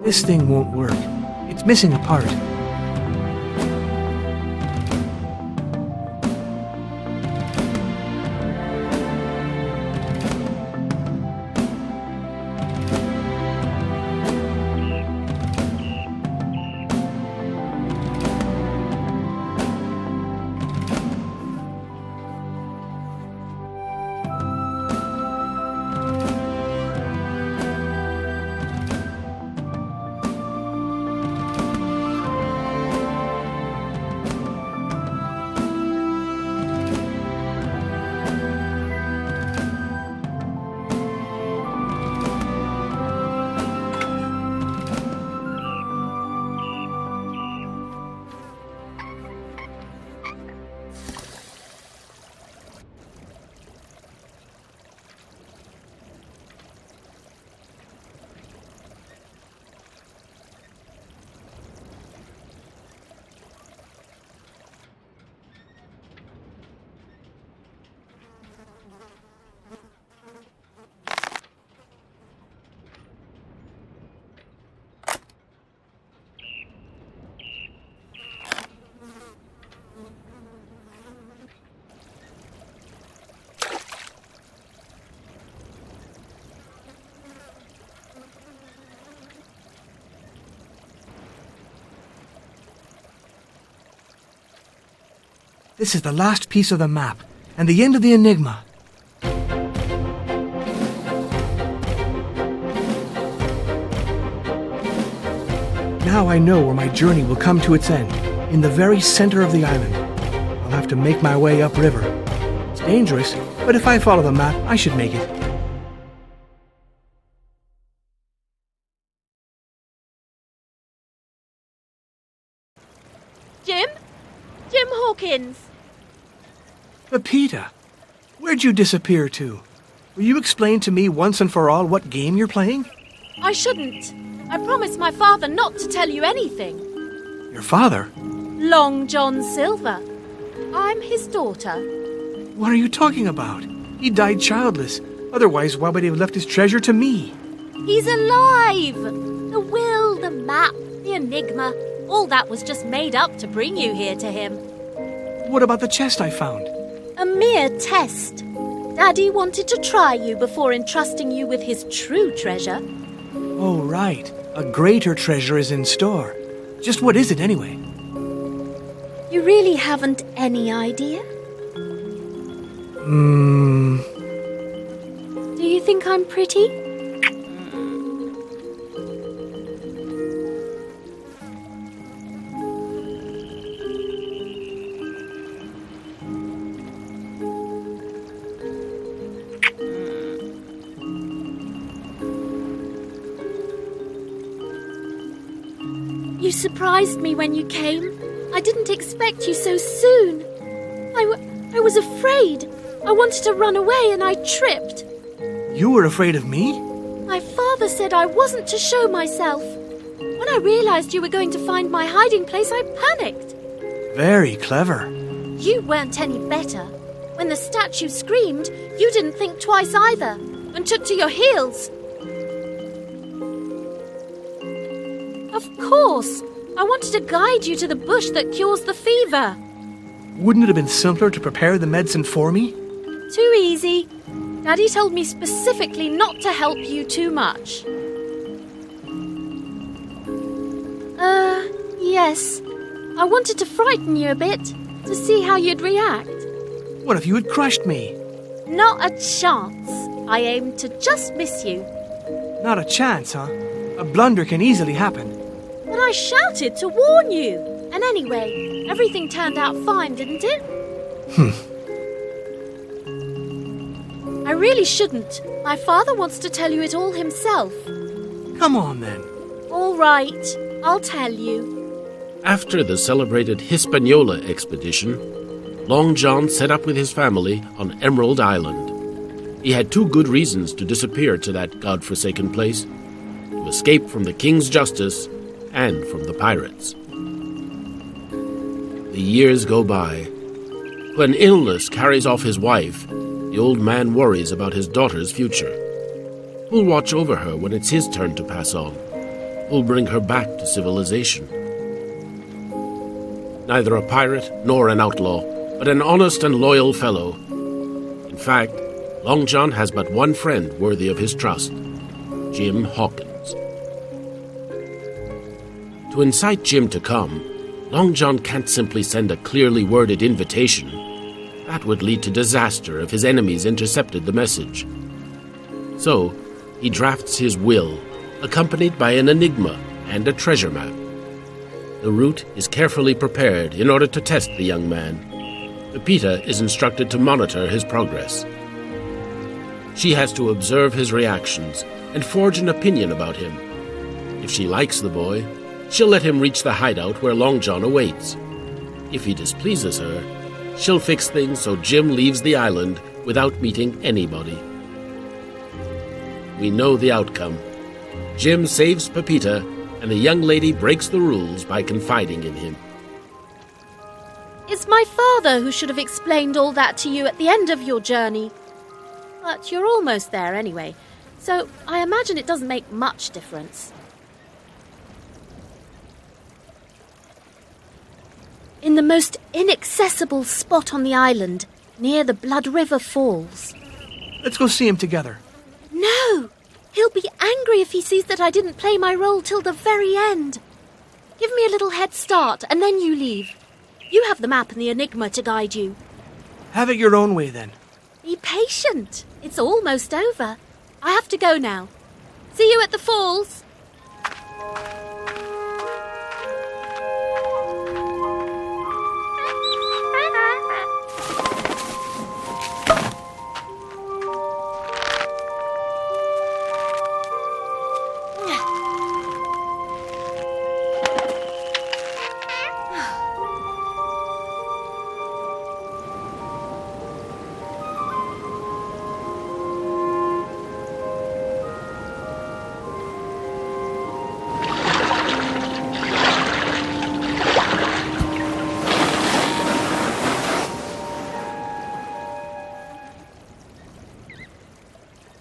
This thing won't work. It's missing a part. This is the last piece of the map, and the end of the enigma. Now I know where my journey will come to its end, in the very center of the island. I'll have to make my way upriver. It's dangerous, but if I follow the map, I should make it. Jim? Jim Hawkins! Pepita, where'd you disappear to? Will you explain to me once and for all what game you're playing? I shouldn't. I promised my father not to tell you anything. Your father? Long John Silver. I'm his daughter. What are you talking about? He died childless. Otherwise, why would he have left his treasure to me? He's alive! The will, the map, the enigma, all that was just made up to bring you here to him. What about the chest I found? A mere test. Daddy wanted to try you before entrusting you with his true treasure. Oh, right. A greater treasure is in store. Just what is it, anyway? You really haven't any idea? Do you think I'm pretty? You surprised me when you came. I didn't expect you so soon. I was afraid. I wanted to run away and I tripped. You were afraid of me? My father said I wasn't to show myself. When I realized you were going to find my hiding place, I panicked. Very clever. You weren't any better. When the statue screamed, you didn't think twice either and took to your heels. Of course. I wanted to guide you to the bush that cures the fever. Wouldn't it have been simpler to prepare the medicine for me? Too easy. Daddy told me specifically not to help you too much. Yes. I wanted to frighten you a bit, to see how you'd react. What if you had crushed me? Not a chance. I aimed to just miss you. Not a chance, huh? A blunder can easily happen. But I shouted to warn you. And anyway, everything turned out fine, didn't it? I really shouldn't. My father wants to tell you it all himself. Come on, then. All right, I'll tell you. After the celebrated Hispaniola expedition, Long John set up with his family on Emerald Island. He had two good reasons to disappear to that godforsaken place: to escape from the king's justice and from the pirates. The years go by. When illness carries off his wife, the old man worries about his daughter's future. Who'll watch over her when it's his turn to pass on? who'll bring her back to civilization. Neither a pirate nor an outlaw, but an honest and loyal fellow. In fact, Long John has but one friend worthy of his trust, Jim Hawkins. To incite Jim to come, Long John can't simply send a clearly worded invitation. That would lead to disaster if his enemies intercepted the message. So, he drafts his will, accompanied by an enigma and a treasure map. The route is carefully prepared in order to test the young man. Pepita is instructed to monitor his progress. She has to observe his reactions and forge an opinion about him. If she likes the boy, she'll let him reach the hideout where Long John awaits. If he displeases her, she'll fix things so Jim leaves the island without meeting anybody. We know the outcome. Jim saves Pepita, and the young lady breaks the rules by confiding in him. It's my father who should have explained all that to you at the end of your journey. But you're almost there anyway, so I imagine it doesn't make much difference. In the most inaccessible spot on the island, near the Blood River Falls. Let's go see him together. No! He'll be angry if he sees that I didn't play my role till the very end. Give me a little head start, and then you leave. You have the map and the enigma to guide you. Have it your own way, then. Be patient. It's almost over. I have to go now. See you at the falls.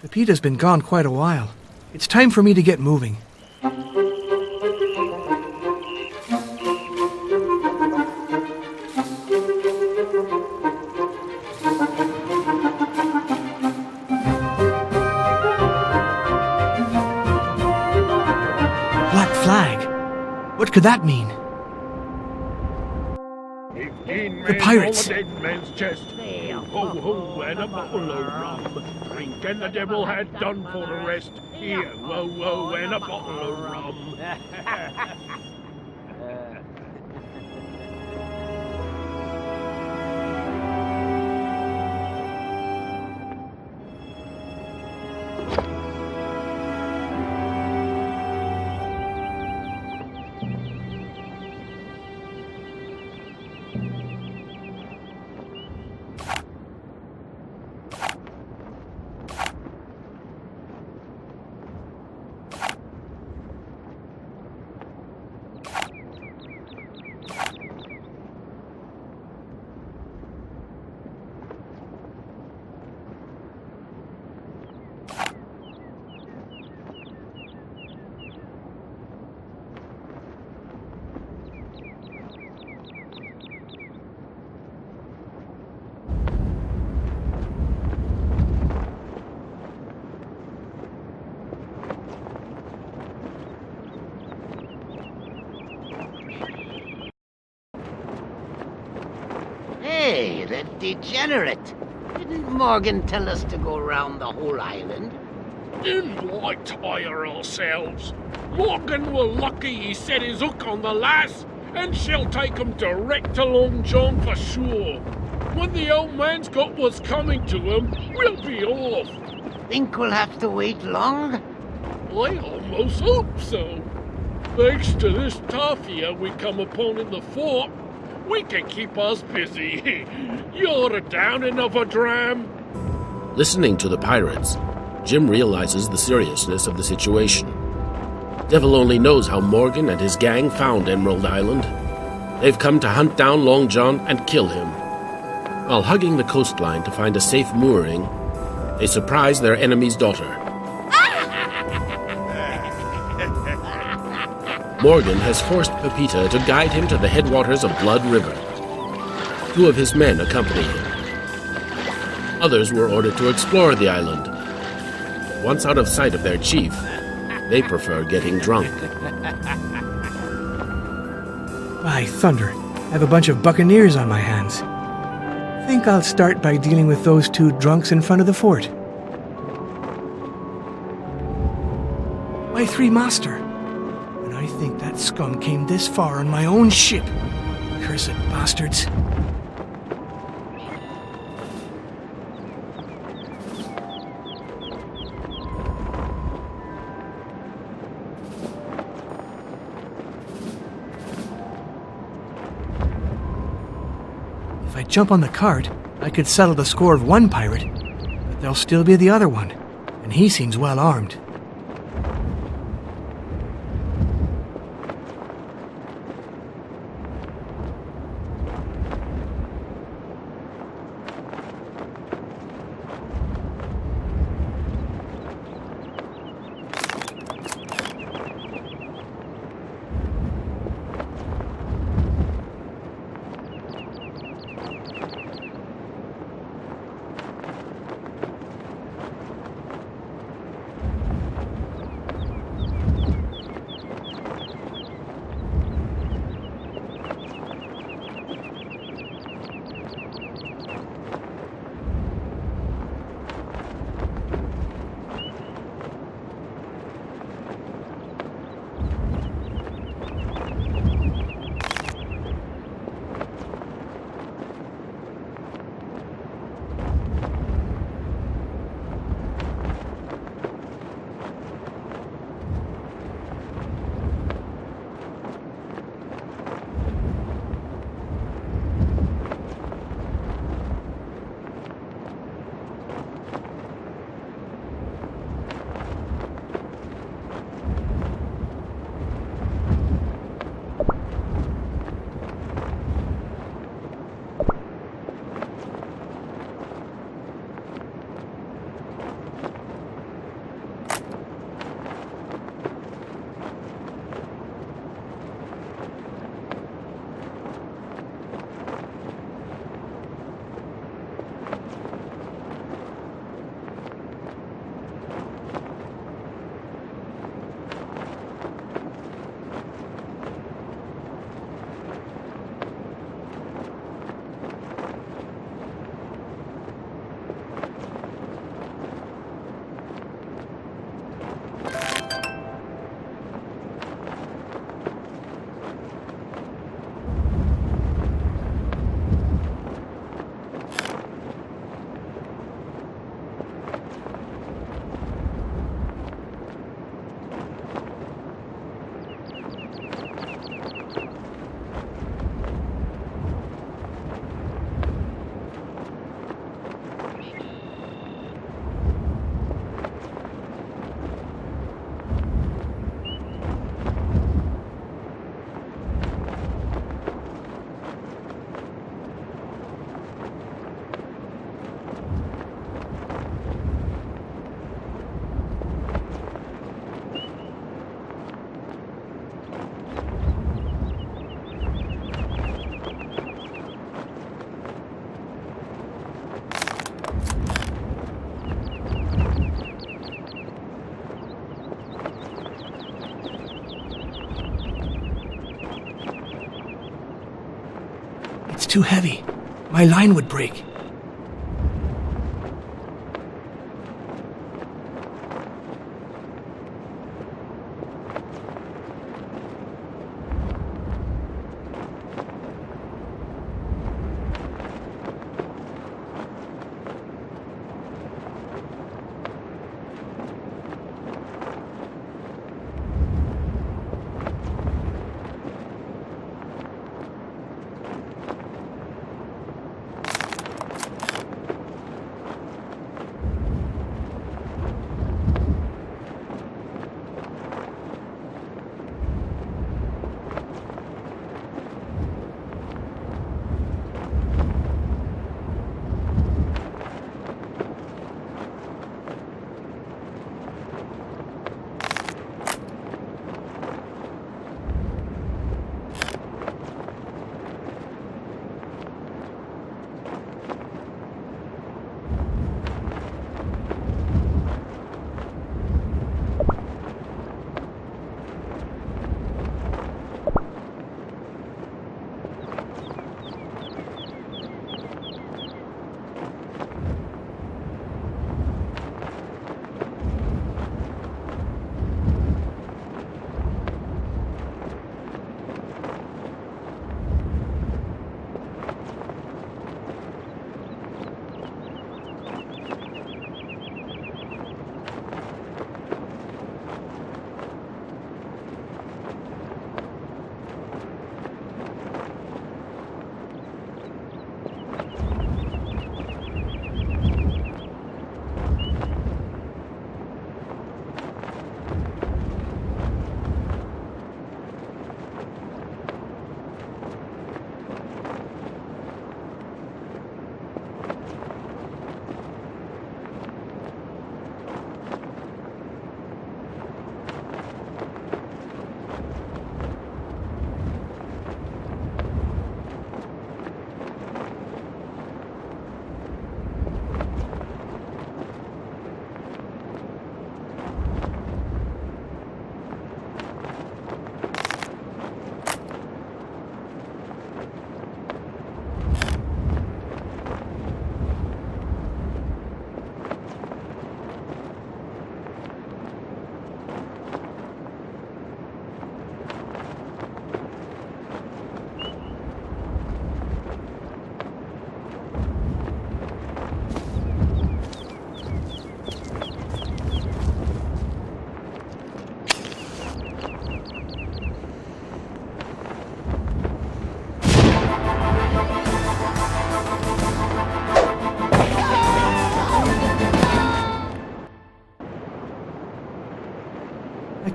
Pepita's been gone quite a while. It's time for me to get moving. Black flag. What could that mean? The pirates. On a dead man's chest. Ho, ho, and a bottle of rum. Drink and the devil had done for the rest. Here, whoa, whoa, and a bottle of rum. Hey, the degenerate! Didn't Morgan tell us to go round the whole island? Didn't like tire ourselves. Morgan were lucky he set his hook on the lass, and she'll take him direct to Long John for sure. When the old man's got what's coming to him, we'll be off. Think we'll have to wait long? I almost hope so. Thanks to this tafia we come upon in the fort, we can keep us busy. You're down another dram? Listening to the pirates, Jim realizes the seriousness of the situation. Devil only knows how Morgan and his gang found Emerald Island. They've come to hunt down Long John and kill him. While hugging the coastline to find a safe mooring, they surprise their enemy's daughter. Morgan has forced Pepita to guide him to the headwaters of Blood River. 2 of his men accompany him. Others were ordered to explore the island. Once out of sight of their chief, they prefer getting drunk. By thunder, I have a bunch of buccaneers on my hands. Think I'll start by dealing with those 2 drunks in front of the fort. My 3 master. And I think that scum came this far on my own ship. Cursed bastards. If I jump on the cart, I could settle the score of 1 pirate, but there'll still be the other one, and he seems well armed. It's too heavy. My line would break.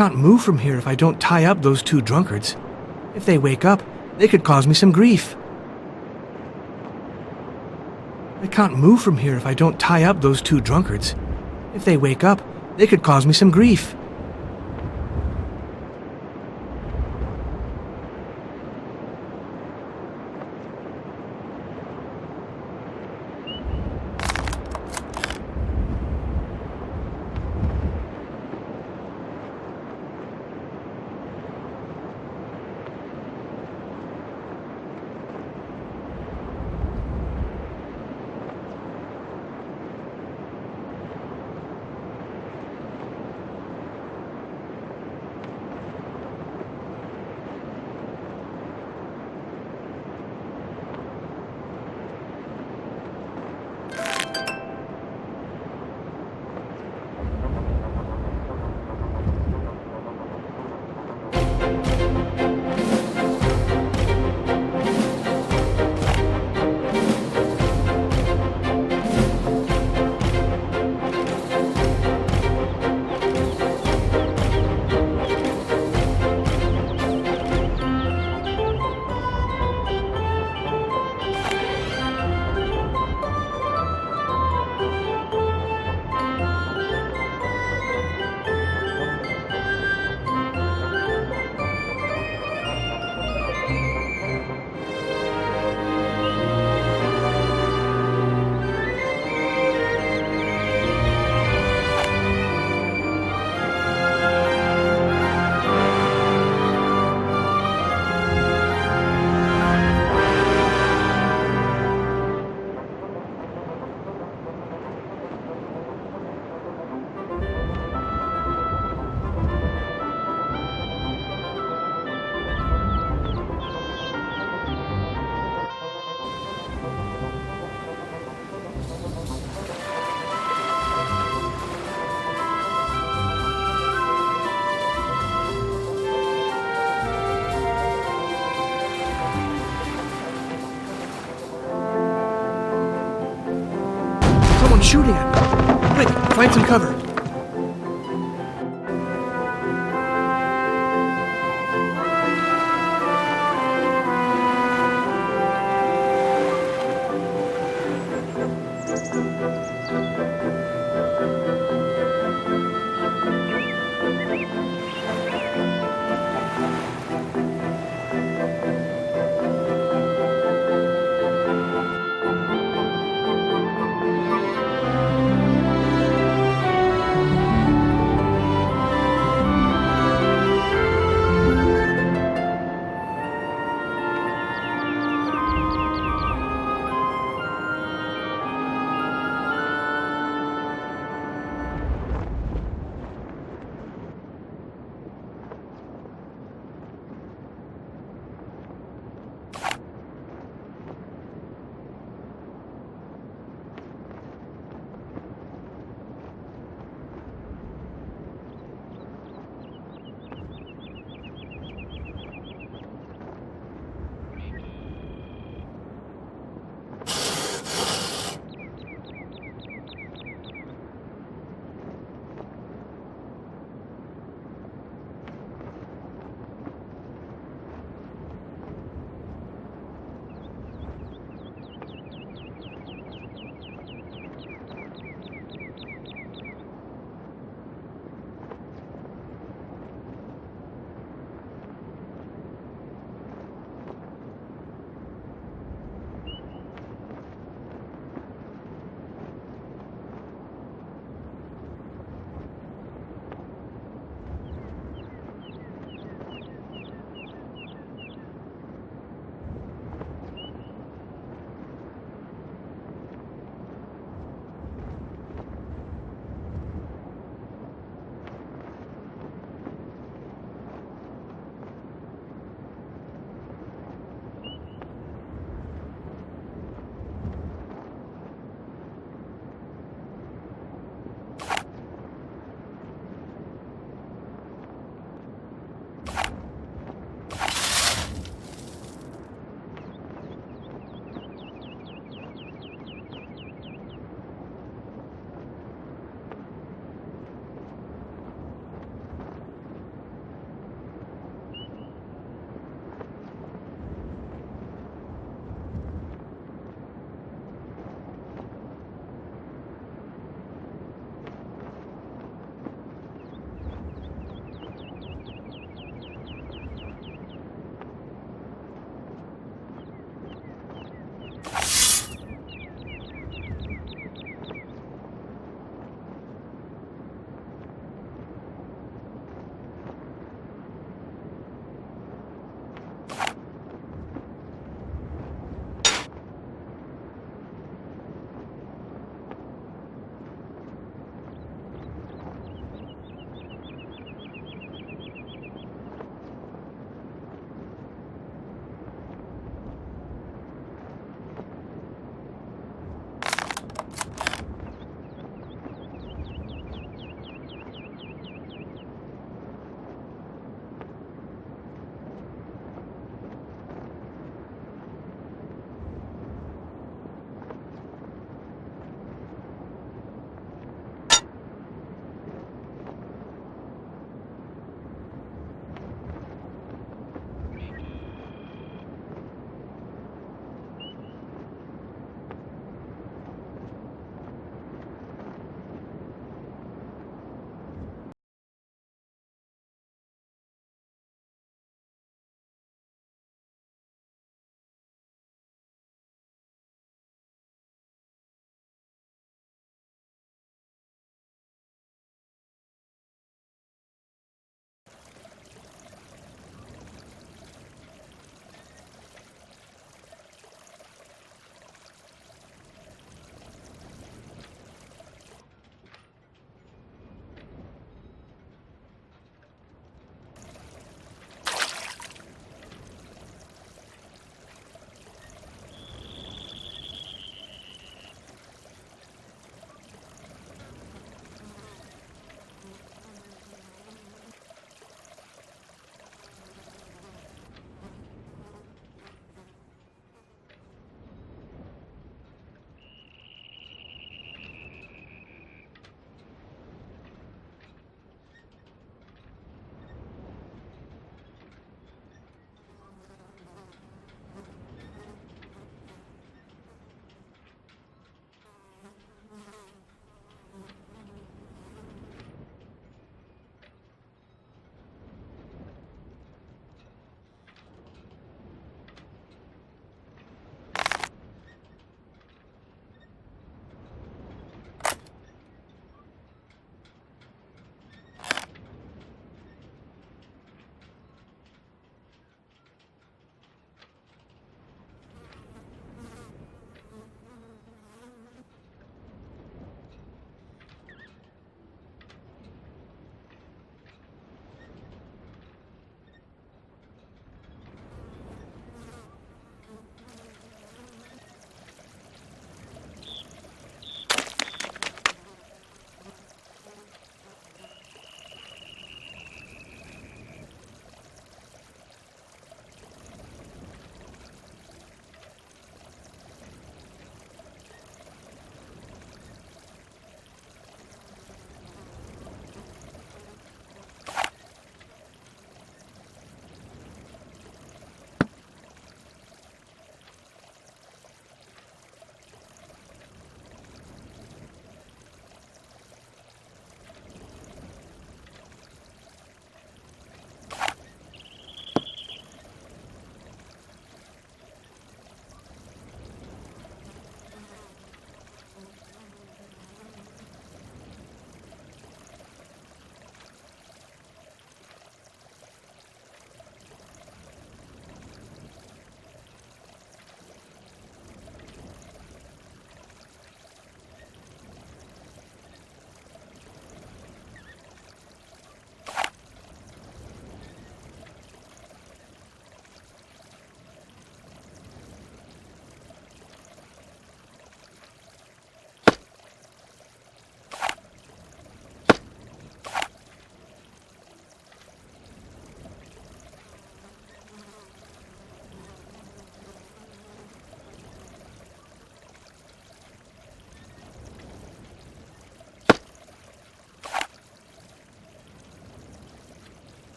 can't move from here if I don't tie up those two drunkards. If they wake up, they could cause me some grief. I can't move from here if I don't tie up those two drunkards. If they wake up, they could cause me some grief. Someone's shooting at me. Quick, find some cover.